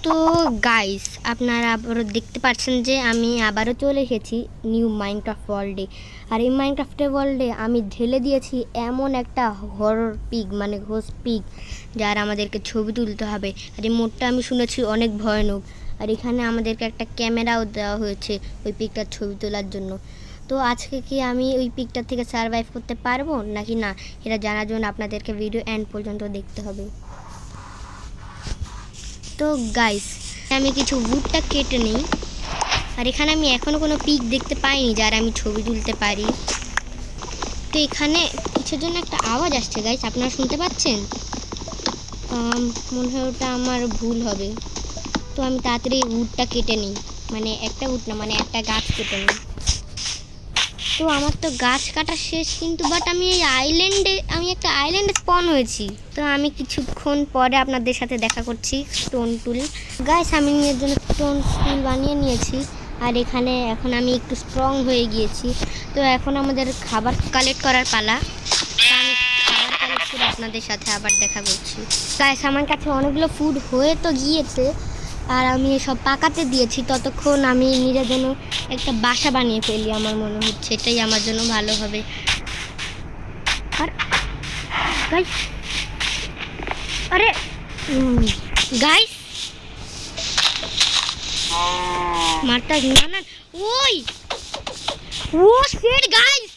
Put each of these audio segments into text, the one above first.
তো গাইস আপনারা আবারও দেখতে পাচ্ছেন যে আমি আবারও চলে এসেছি নিউ মাইনক্রাফট ওয়ার্ল্ডে। আর এই মাইনক্রাফটের ওয়ার্ল্ডে আমি ঢেলে দিয়েছি এমন একটা হরর পিগ, মানে ঘোস্ট পিগ, যার আমাদেরকে ছবি তুলতে হবে। আর এই মোডটা আমি শুনেছি অনেক ভয়ানক। আর এখানে আমাদেরকে একটা ক্যামেরাও দেওয়া হয়েছে ওই পিগটার ছবি তোলার জন্য। তো আজকে কি আমি ওই পিগটার থেকে সারভাইভ করতে পারবো নাকি না, এটা জানার জন্য আপনাদেরকে ভিডিও এন্ড পর্যন্ত দেখতে হবে। তো গাইস আমি কিছু উডটা কেটে নিই। আর এখানে আমি এখনও কোনো পিক দেখতে পাইনি যার আমি ছবি তুলতে পারি। তো এখানে কিছুর জন্য একটা আওয়াজ আসছে গাইস, আপনারা শুনতে পাচ্ছেন? মনে হয় ওটা আমার ভুল হবে। তো আমি তাড়াতাড়ি উডটা কেটে নিই, মানে একটা উড না, মানে একটা গাছ কেটে নিই। তো আমার তো গাছ কাটা শেষ, কিন্তু বাট আমি একটা আইল্যান্ডে স্পন হয়েছি। তো আমি কিছুক্ষণ পরে আপনাদের সাথে দেখা করছি স্টোন টুল। গাইস আমি এর জন্য স্টোন টুল বানিয়ে নিয়েছি। আর এখন আমি একটু স্ট্রং হয়ে গিয়েছি। তো এখন আমাদের খাবার কালেক্ট করার পালা। আমি খাবার কালেক্ট করে আপনাদের সাথে আবার দেখা করছি। গাইস আমার কাছে অনেকগুলো ফুড হয়ে তো গিয়েছে, আর আমি এসব পাকাতে দিয়েছি। ততক্ষণ আমি নিজের জন্য একটা বাসা বানিয়ে ফেলি, আমার মনে হচ্ছে এটাই আমার জন্য ভালো হবে। আর গাইস, আরে গাইস মারটা না না, ওই ও শিট গাইস,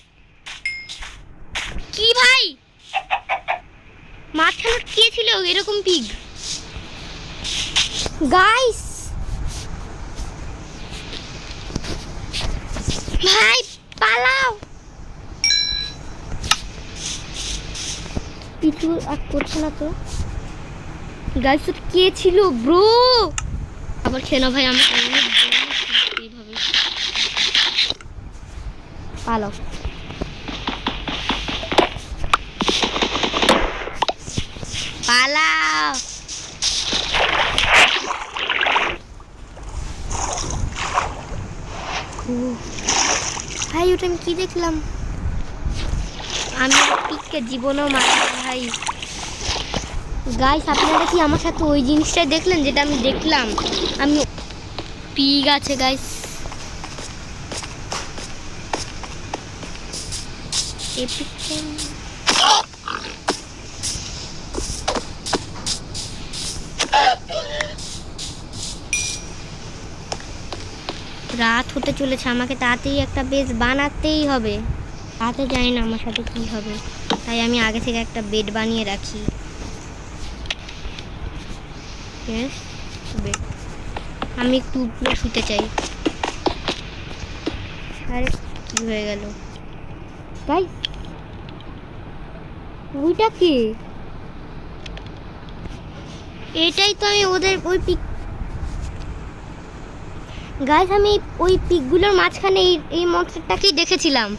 কি ভাই মাঝখানে কে ছিল এরকম পিগ? গাইস ভাই পালাও, কিছু আর করছে না তো। গাইস কে ছিল ব্রো? আবার খেয়ে না ভাই, আমি এইভাবে পালাও। পালাও ভাই, ওটা আমি কি দেখলাম? আমি পিককে জীবনেও মারি ভাই। গাইস আপনারা কি আমার সাথে ওই জিনিসটাই দেখলেন যেটা আমি দেখলাম? আমি পিগ আছে গাইস, রাত হতে চলেছে, আমাকে তাড়াতাড়ি একটা বেড বানাতেই হবে। রাতে জানি না আমার সাথে কি হবে, তাই আমি আগে থেকে একটা বেড বানিয়ে রাখি। বেড আমি একটু উপরে শুতে চাই। আরে কি হয়ে গেল ভাই? ওইটা কি? এটাই তো আমি ওদের ওই পিক। গাইস আমি ওই পিকগুলোর মাঝখানে এই মনস্টারটাকেই দেখেছিলাম।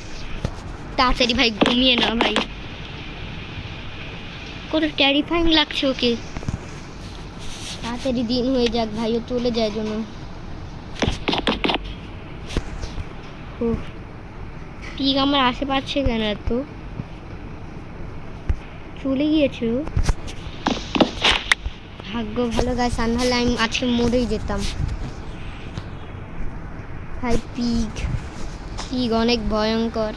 তাড়াতাড়ি ভাই ঘুমিয়ে না ভাই, কত টেরিফাইং লাগছে ওকে। তাড়াতাড়ি দিন হয়ে যাক ভাই, ও চলে যায় জন্য। পিক আমার আশেপাশে কেন এত? চলে গিয়েছে ও, ভাগ্য ভালো গাইস, আর নাহলে আমি আজকে মরেই যেতাম ভাই। পিগ অনেক ভয়ঙ্কর।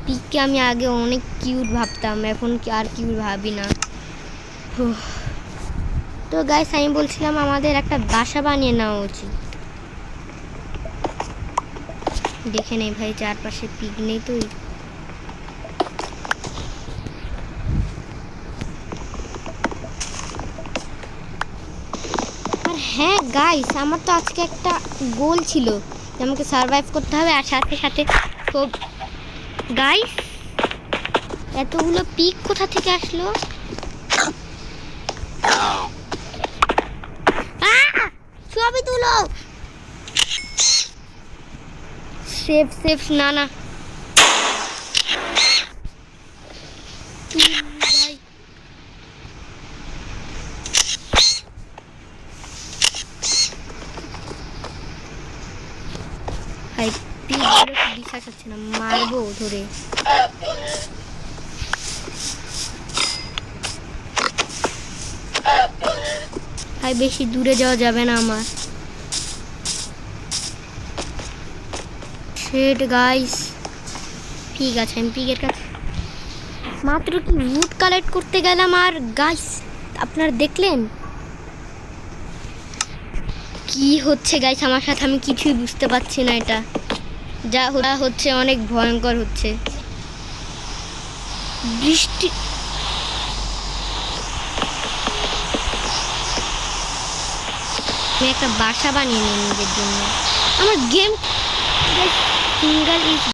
পিগকে আমি আগে অনেক কিউট ভাবতাম, এখন আর কিউট ভাবি না। তো গাইস আমি বলছিলাম আমাদের একটা বাসা বানিয়ে নেওয়া উচিত। দেখে নেই ভাই চারপাশে পিগ নেই তো। আর হ্যাঁ গাইস আমার তো আজকে একটা গোল ছিল যে আমাকে সারভাইভ করতে হবে, আর সাথে সাথে তো গাইস এতগুলো পিক কোথা থেকে আসলো? ছবি তুলো। সেফ সেফ না না ভাই, ভাই পিকগুলো বিশ্বাস হচ্ছে না, মারবো ধরে। ভাই বেশি দূরে যাওয়া যাবে না আমার। শিট গাইস, ঠিক আছে আমি পিকের কাছে মাত্র কি উড কালেক্ট করতে গেলাম, আর গাইস আপনারা দেখলেন কি হচ্ছে গাইস আমার সাথে, আমি কিছুই বুঝতে পারছি না। এটা যা হচ্ছে অনেক ভয়ঙ্কর হচ্ছে। বৃষ্টি আমি একটা বাসা বানিয়ে নিই নিজের জন্য। আমার গেম সিঙ্গেল